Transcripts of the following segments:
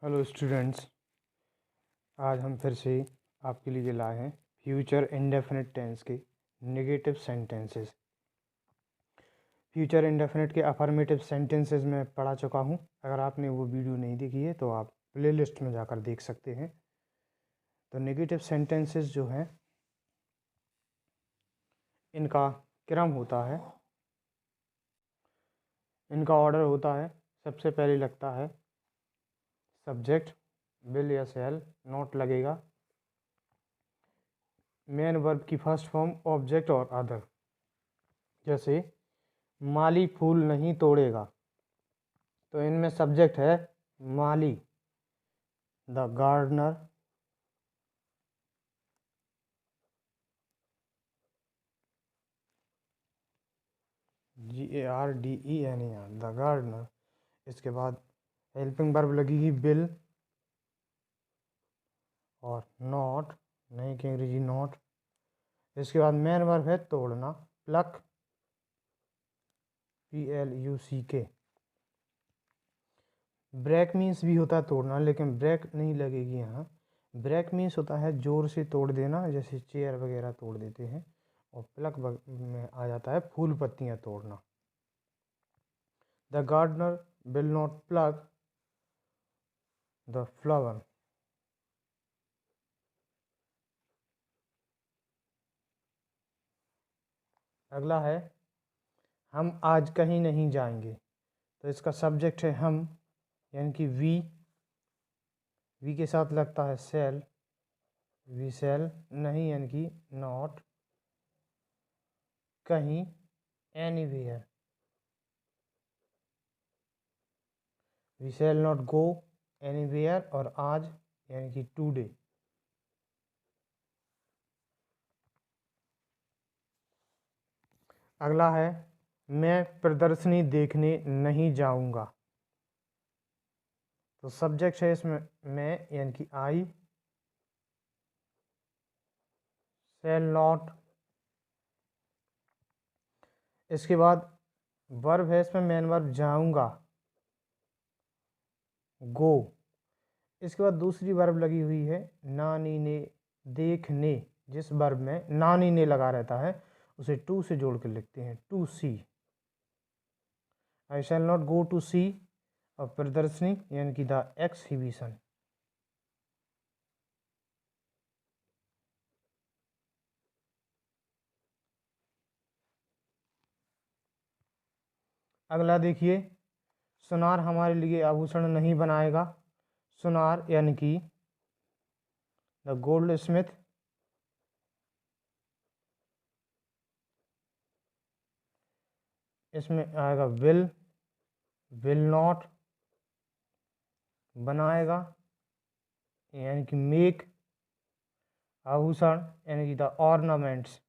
Hello students, आज हम फिर से आपके लिए लाए हैं फ्यूचर इंडेफिनिट टेंस के नेगेटिव सेंटेंसेस। फ्यूचर इंडेफिनिट के अफर्मेटिव सेंटेंसेस में पढ़ा चुका हूँ। अगर आपने वो वीडियो नहीं देखी है तो आप प्लेलिस्ट में जाकर देख सकते हैं। तो नेगेटिव सेंटेंसेस जो हैं इनका क्रम होता है, इनका ऑर्डर होता है। सबसे पहले लगता है सब्जेक्ट, विल या शैल, नॉट लगेगा। मेन वर्ब की फर्स्ट फॉर्म ऑब्जेक्ट और अदर, जैसे माली फूल नहीं तोड़ेगा, तो इनमें सब्जेक्ट है माली, the gardener. GARDENER, the gardener. इसके बाद हेल्पिंग वर्ब लगेगी बिल और नॉट, नहीं की अंग्रेजी नॉट। इसके बाद मेन वर्ब है तोड़ना, प्लक, PLUCK। ब्रेक मीन्स भी होता है तोड़ना, लेकिन ब्रेक नहीं लगेगी यहाँ। ब्रेक मीन्स होता है जोर से तोड़ देना, जैसे चेयर वगैरह तोड़ देते हैं। और प्लक में आ जाता है फूल पत्तियाँ तोड़ना। The gardener will not pluck the flower. अगला है हम आज कहीं नहीं जाएंगे, तो इसका सब्जेक्ट है हम, यानी कि वी के साथ लगता है सेल, वी सेल। नहीं यानी कि नॉट, कहीं, anywhere, we shall not go anywhere. और आज यानी कि टुडे। अगला है मैं प्रदर्शनी देखने नहीं जाऊंगा, तो सब्जेक्ट है इसमें मैं यानी कि आई, सेल नॉट। इसके बाद वर्ब है इसमें मेन वर्ब जाऊंगा, गो। इसके बाद दूसरी वर्ब लगी हुई है नानी ने देखने। जिस वर्ब में नानी ने लगा रहता है उसे टू से जोड़ कर लिखते हैं, to see. I shall not go to see और प्रदर्शनी यानी कि द एक्सहिबिशन। अगला देखिए, सुनार हमारे लिए आभूषण नहीं बनाएगा। सुनार यानी कि द गोल्ड स्मिथ। इसमें आएगा विल नॉट, बनाएगा यानी कि मेक, आभूषण यानी कि the ornaments.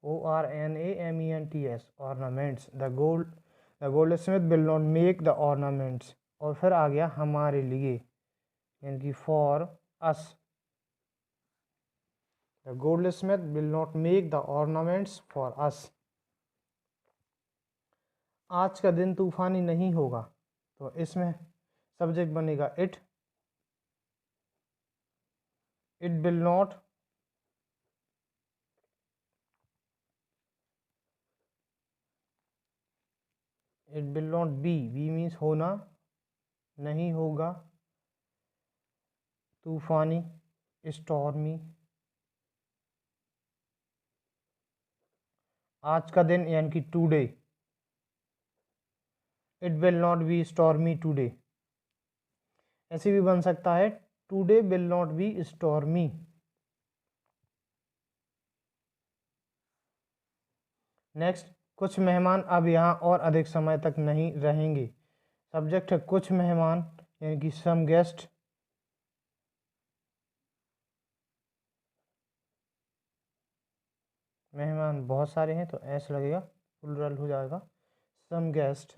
ORNAMENTS, ornaments. The gold Smith will not make the ornaments. और फिर आ गया हमारे लिए यानी कि for us. The gold Smith will not make the ornaments for us. आज का दिन तूफानी नहीं होगा, तो इसमें सब्जेक्ट बनेगा it will not. It will not be means होना, नहीं होगा, तूफानी, स्टॉर्मी। आज का दिन यानी कि today, it will not be stormy today. ऐसे भी बन सकता है today will not be stormy. Next, कुछ मेहमान अब यहाँ और अधिक समय तक नहीं रहेंगे। सब्जेक्ट है कुछ मेहमान यानी कि सम गेस्ट। मेहमान बहुत सारे हैं तो ऐसा लगेगा, प्लूरल हो जाएगा, सम गेस्ट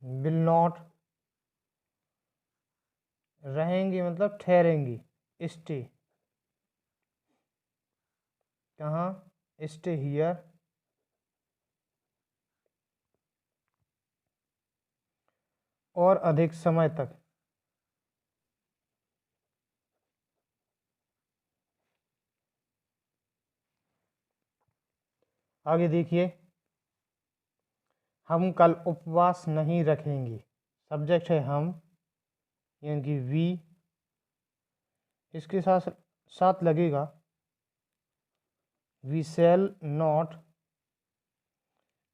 विल नॉट, रहेंगे मतलब ठहरेंगी, स्टे। कहाँ, स्टे हियर और अधिक समय तक। आगे देखिए, हम कल उपवास नहीं रखेंगे। सब्जेक्ट है हम, यानी कि वी। इसके साथ साथ लगेगा वी शैल नॉट,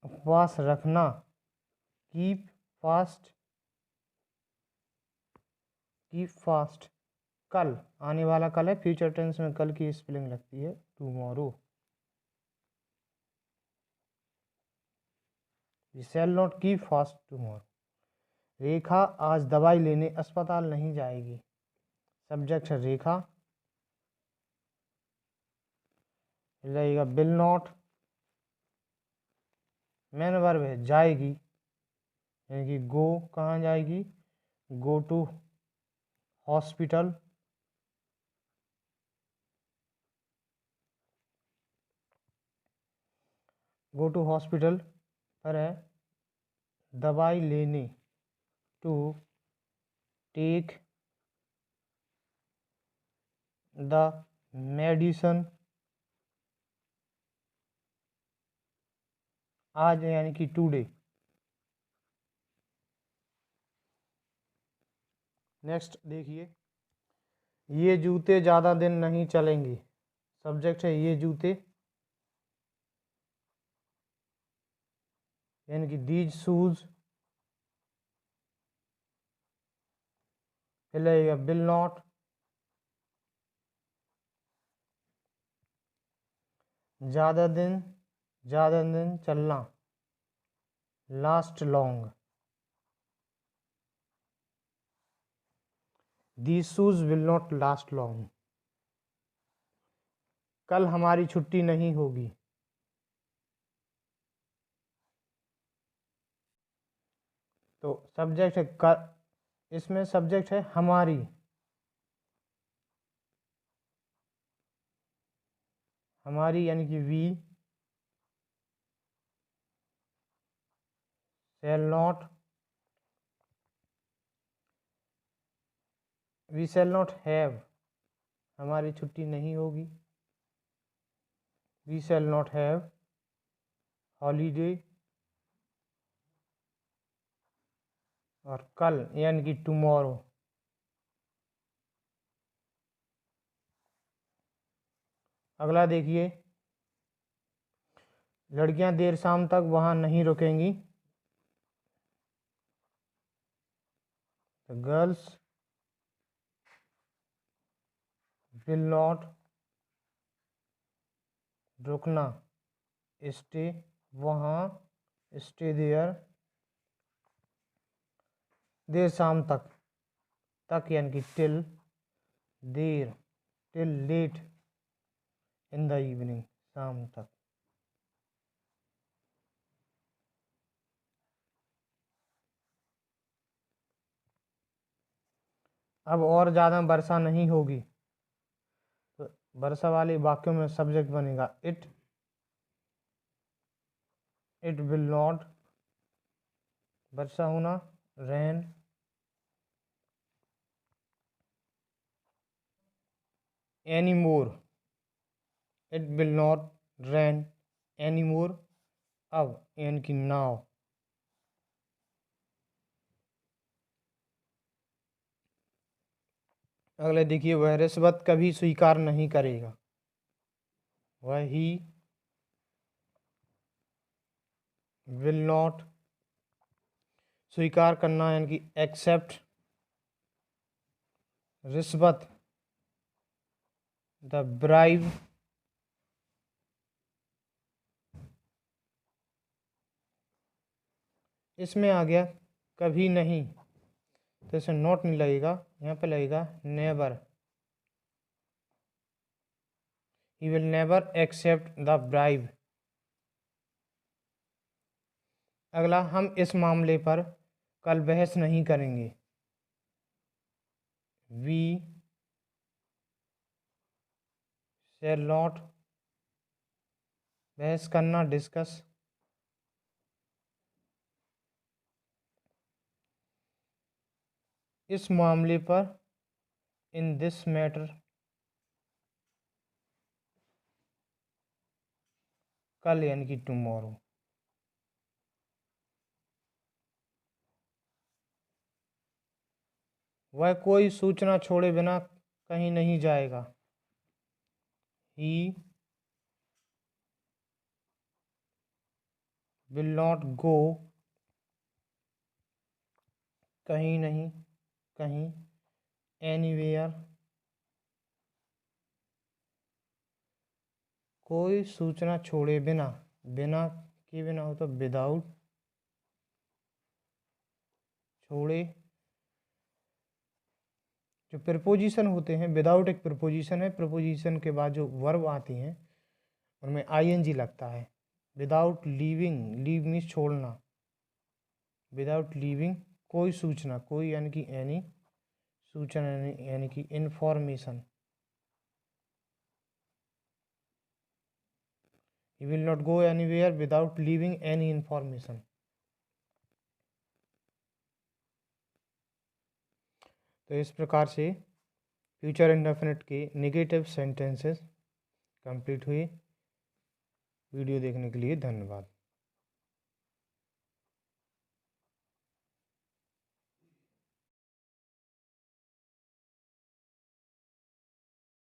उपवास रखना, कीप फास्ट, कीप फास्ट। कल, आने वाला कल है, फ्यूचर टेंस में कल की स्पेलिंग लगती है tomorrow. We shall not keep fast tomorrow. Rekha आज दवाई लेने अस्पताल नहीं जाएगी। सब्जेक्ट है रेखा, रहेगा विल नॉट। मेन वर्ब है जाएगी, यानी कि गो, कहाँ जाएगी, go to hospital. Go to hospital पर है दवाई लेने, टू टेक द मेडिसन। आज यानी कि टुडे। नेक्स्ट देखिए, ये जूते ज़्यादा दिन नहीं चलेंगे। सब्जेक्ट है ये जूते, यानी कि दीज शूज। फिर लगेगा विल नॉट, ज़्यादा दिन चलना, last long. These shoes will not last long. कल हमारी छुट्टी नहीं होगी। तो सब्जेक्ट है कर, इसमें सब्जेक्ट है हमारी, यानी कि we shall not, we shall not have, हमारी छुट्टी नहीं होगी, we shall not have holiday. और कल यानी कि टुमारो। अगला देखिए, लड़कियां देर शाम तक वहां नहीं रुकेंगी। गर्ल्स विल नॉट, रुकना, स्टे वहाँ, स्टे देयर, देर शाम तक यानी कि टिल, देर till late in the evening, शाम तक। अब और ज़्यादा वर्षा नहीं होगी, तो वर्षा वाले वाक्यों में सब्जेक्ट बनेगा इट विल नॉट, वर्षा होना, rain any more, it will not rain any more, अब यानी कि नाव। अगले देखिए, वह रिश्वत कभी स्वीकार नहीं करेगा। वही विल नॉट, स्वीकार करना यानी कि एक्सेप्ट रिश्वत, द ब्राइब। इसमें आ गया कभी नहीं, तो इसे नॉट नहीं लगेगा, यहाँ पे लगेगा never, he will never accept the bribe. अगला, हम इस मामले पर कल बहस नहीं करेंगे। वी शैल नॉट बहस करना, डिस्कस। इस मामले पर, इन दिस मैटर। कल यानी कि टुमारो। वह कोई सूचना छोड़े बिना कहीं नहीं जाएगा। ही विल नॉट गो, कहीं नहीं, कहीं, एनीवेयर, कोई सूचना छोड़े बिना, बिना के बिना हो तो विदाउट, छोड़े। जो प्रीपोजिशन होते हैं, विदाउट एक प्रीपोजिशन है, प्रीपोजिशन के बाद जो वर्ब आती हैं उनमें आईएनजी लगता है। विदाउट लीविंग, लीव मीन्स छोड़ना, विदाउट लीविंग कोई सूचना, कोई यानी कि एनी, सूचना यानी कि information. He will not go anywhere without leaving any information. तो इस प्रकार से फ्यूचर इंडेफिनिट के नेगेटिव सेंटेंसेस कंप्लीट हुए। वीडियो देखने के लिए धन्यवाद।